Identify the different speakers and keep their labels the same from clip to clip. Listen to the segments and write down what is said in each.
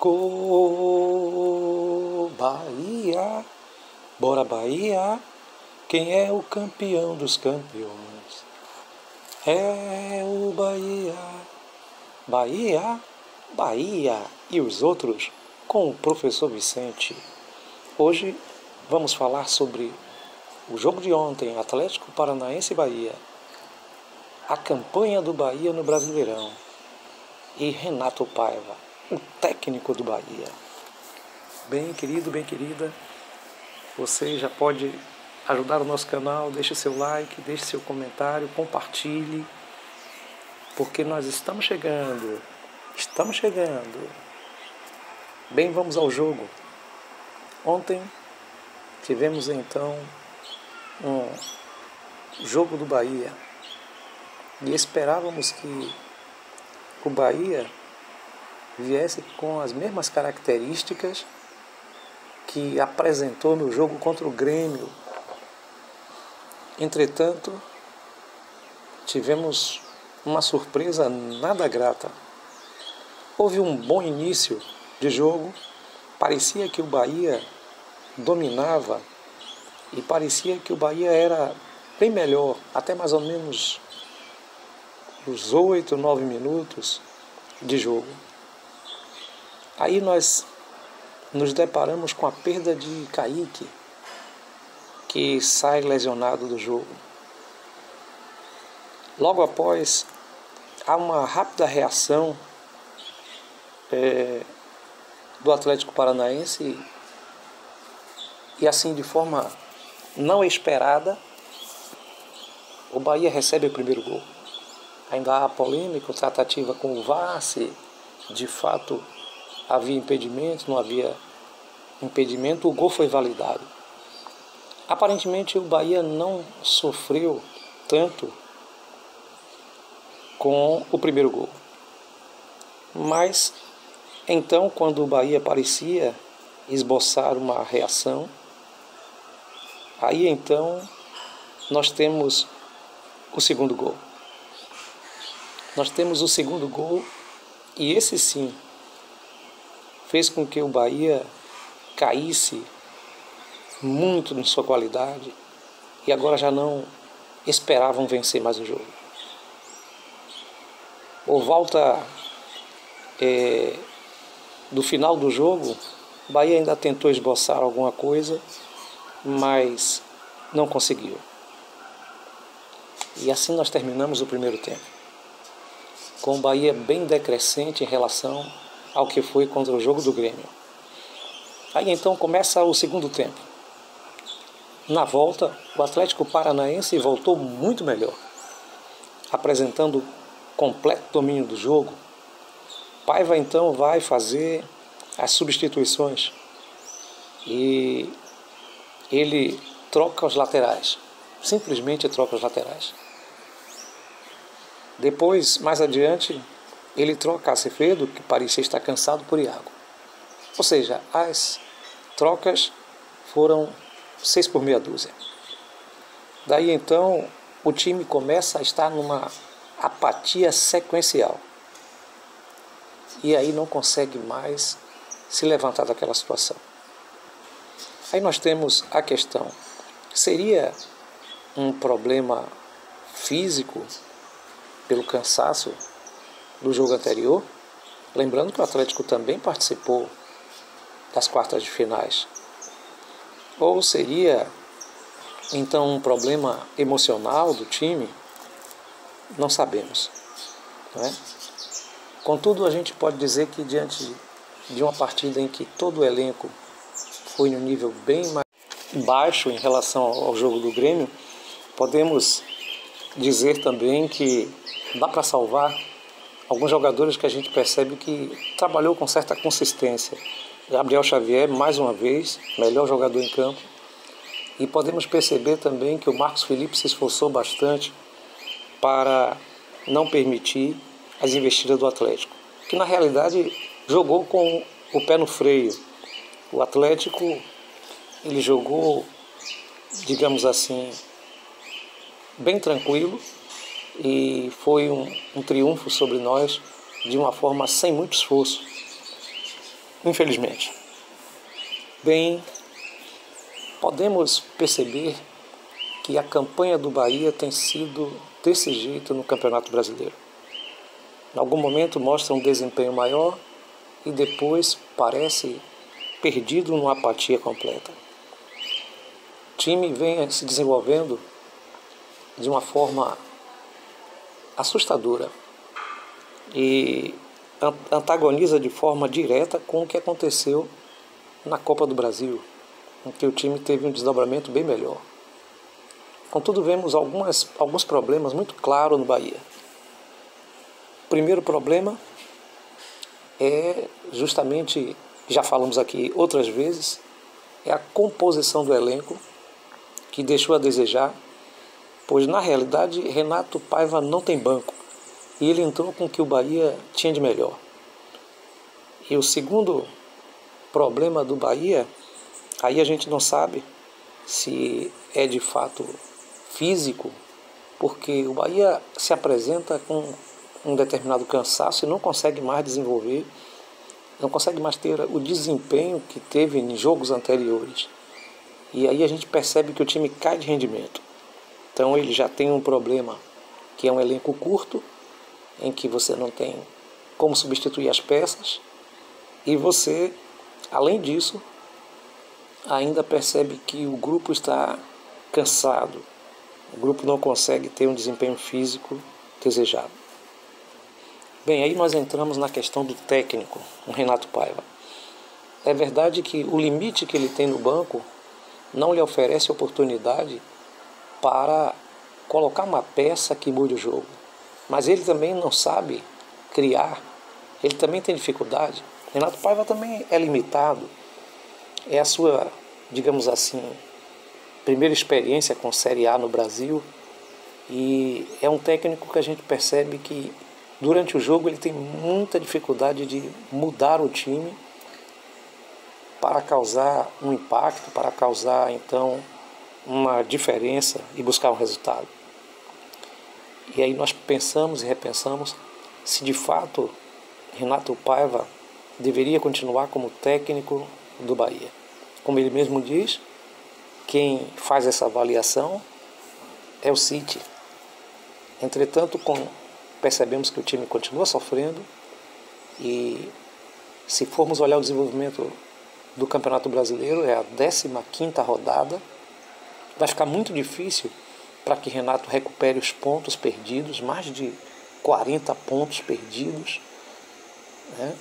Speaker 1: Gol, Bahia, bora Bahia, quem é o campeão dos campeões? É o Bahia, Bahia, Bahia e os outros com o professor Vicente. Hoje vamos falar sobre o jogo de ontem, Atlético Paranaense e Bahia, a campanha do Bahia no Brasileirão e Renato Paiva, o técnico do Bahia. Bem querido, bem querida, você já pode ajudar o nosso canal, deixe seu like, deixe seu comentário, compartilhe, porque nós estamos chegando. Bem, vamos ao jogo. Ontem tivemos então um jogo do Bahia e esperávamos que o Bahia viesse com as mesmas características que apresentou no jogo contra o Grêmio. Entretanto, tivemos uma surpresa nada grata. Houve um bom início de jogo, parecia que o Bahia dominava e parecia que o Bahia era bem melhor, até mais ou menos os 8, 9 minutos de jogo. Aí nós nos deparamos com a perda de Kaique, que sai lesionado do jogo. Logo após, há uma rápida reação do Atlético Paranaense e assim, de forma não esperada, o Bahia recebe o primeiro gol. Ainda há polêmica, tratativa com o VAR, se de fato havia impedimento, não havia impedimento, o gol foi validado. Aparentemente o Bahia não sofreu tanto com o primeiro gol. Mas então, quando o Bahia parecia esboçar uma reação, aí então nós temos o segundo gol. E esse sim fez com que o Bahia caísse muito em sua qualidade e agora já não esperavam vencer mais o jogo. Por volta do final do jogo, o Bahia ainda tentou esboçar alguma coisa, mas não conseguiu. E assim nós terminamos o primeiro tempo, com o Bahia bem decrescente em relação ao que foi contra o jogo do Grêmio. Aí então começa o segundo tempo. Na volta, o Atlético Paranaense voltou muito melhor, apresentando completo domínio do jogo. Paiva então vai fazer as substituições e ele troca os laterais, simplesmente troca os laterais. Depois, mais adiante, ele troca Acevedo, que parecia estar cansado, por Iago. Ou seja, as trocas foram 6 por meia dúzia. Daí então o time começa a estar numa apatia sequencial. E aí não consegue mais se levantar daquela situação. Aí nós temos a questão: seria um problema físico pelo cansaço do jogo anterior? Lembrando que o Atlético também participou das quartas de finais. Ou seria então um problema emocional do time? Não sabemos, não é? Contudo, a gente pode dizer que diante de uma partida em que todo o elenco foi no nível bem mais baixo em relação ao jogo do Grêmio, podemos dizer também que dá para salvar alguns jogadores que a gente percebe que trabalhou com certa consistência. Gabriel Xavier, mais uma vez, melhor jogador em campo. E podemos perceber também que o Marcos Felipe se esforçou bastante para não permitir as investidas do Atlético, que na realidade jogou com o pé no freio. O Atlético, ele jogou, digamos assim, bem tranquilo e foi um triunfo sobre nós de uma forma sem muito esforço. infelizmente. Bem, podemos perceber que a campanha do Bahia tem sido desse jeito no Campeonato Brasileiro. Em algum momento mostra um desempenho maior e depois parece perdido numa apatia completa. O time vem se desenvolvendo de uma forma assustadora e antagoniza de forma direta com o que aconteceu na Copa do Brasil, em que o time teve um desdobramento bem melhor. Contudo, vemos alguns problemas muito claros no Bahia. O primeiro problema é justamente, já falamos aqui outras vezes, é a composição do elenco, que deixou a desejar, pois na realidade Renato Paiva não tem banco e ele entrou com o que o Bahia tinha de melhor. E o segundo problema do Bahia, aí a gente não sabe se é de fato físico, porque o Bahia se apresenta com um determinado cansaço e não consegue mais desenvolver, não consegue mais ter o desempenho que teve em jogos anteriores. E aí a gente percebe que o time cai de rendimento. Então ele já tem um problema, que é um elenco curto, em que você não tem como substituir as peças, e você, além disso, ainda percebe que o grupo está cansado. O grupo não consegue ter um desempenho físico desejado. Bem, aí nós entramos na questão do técnico, o Renato Paiva. É verdade que o limite que ele tem no banco não lhe oferece oportunidade para colocar uma peça que mude o jogo. Mas ele também não sabe criar, ele também tem dificuldade. Renato Paiva também é limitado. É a sua, digamos assim, primeira experiência com Série A no Brasil, e é um técnico que a gente percebe que durante o jogo ele tem muita dificuldade de mudar o time para causar um impacto, para causar então uma diferença e buscar um resultado. E aí nós pensamos e repensamos se de fato Renato Paiva deveria continuar como técnico do Bahia. Como ele mesmo diz, quem faz essa avaliação é o City. Entretanto, percebemos que o time continua sofrendo e se formos olhar o desenvolvimento do Campeonato Brasileiro, é a 15ª rodada, vai ficar muito difícil para que Renato recupere os pontos perdidos, mais de 40 pontos perdidos, né?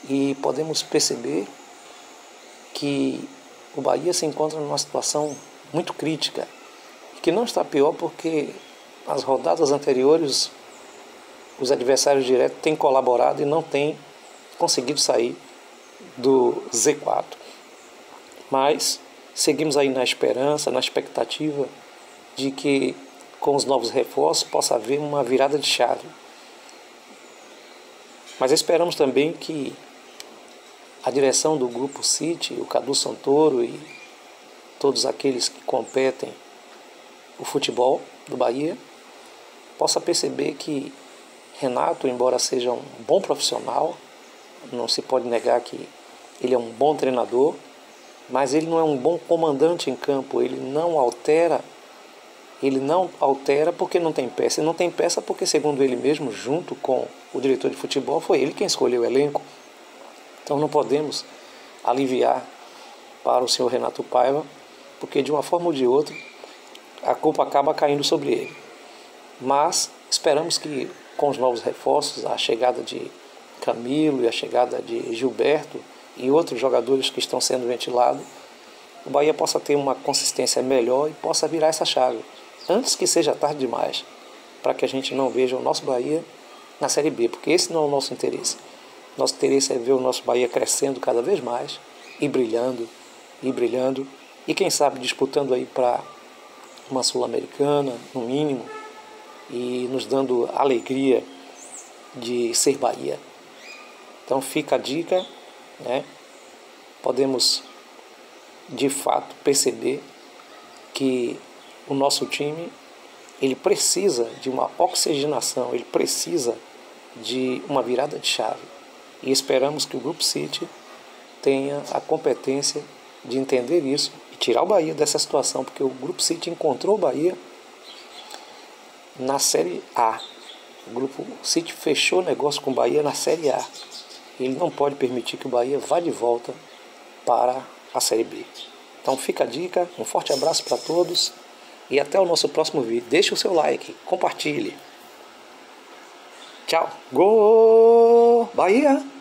Speaker 1: E podemos perceber que o Bahia se encontra numa situação muito crítica, que não está pior porque as rodadas anteriores os adversários diretos têm colaborado e não têm conseguido sair do Z4. Mas seguimos aí na esperança, na expectativa de que com os novos reforços possa haver uma virada de chave. Mas esperamos também que a direção do Grupo City, o Cadu Santoro e todos aqueles que competem o futebol do Bahia, possa perceber que Renato, embora seja um bom profissional, não se pode negar que ele é um bom treinador, mas ele não é um bom comandante em campo. Ele não altera porque não tem peça. Ele não tem peça porque, segundo ele mesmo, junto com o diretor de futebol, foi ele quem escolheu o elenco. Então não podemos aliviar para o senhor Renato Paiva, porque de uma forma ou de outra a culpa acaba caindo sobre ele. Mas esperamos que com os novos reforços, a chegada de Camilo e a chegada de Gilberto e outros jogadores que estão sendo ventilados, o Bahia possa ter uma consistência melhor e possa virar essa chave, antes que seja tarde demais, para que a gente não veja o nosso Bahia na Série B, porque esse não é o nosso interesse. Nosso interesse é ver o nosso Bahia crescendo cada vez mais e brilhando, e quem sabe disputando aí para uma Sul-Americana, no mínimo, e nos dando alegria de ser Bahia. Então fica a dica, né? Podemos de fato perceber que o nosso time ele precisa de uma oxigenação, ele precisa de uma virada de chave. E esperamos que o Grupo City tenha a competência de entender isso e tirar o Bahia dessa situação, porque o Grupo City encontrou o Bahia na Série A. O Grupo City fechou o negócio com o Bahia na Série A. Ele não pode permitir que o Bahia vá de volta para a Série B. Então fica a dica, um forte abraço para todos e até o nosso próximo vídeo. Deixe o seu like, compartilhe. Tchau. Gol Bahia!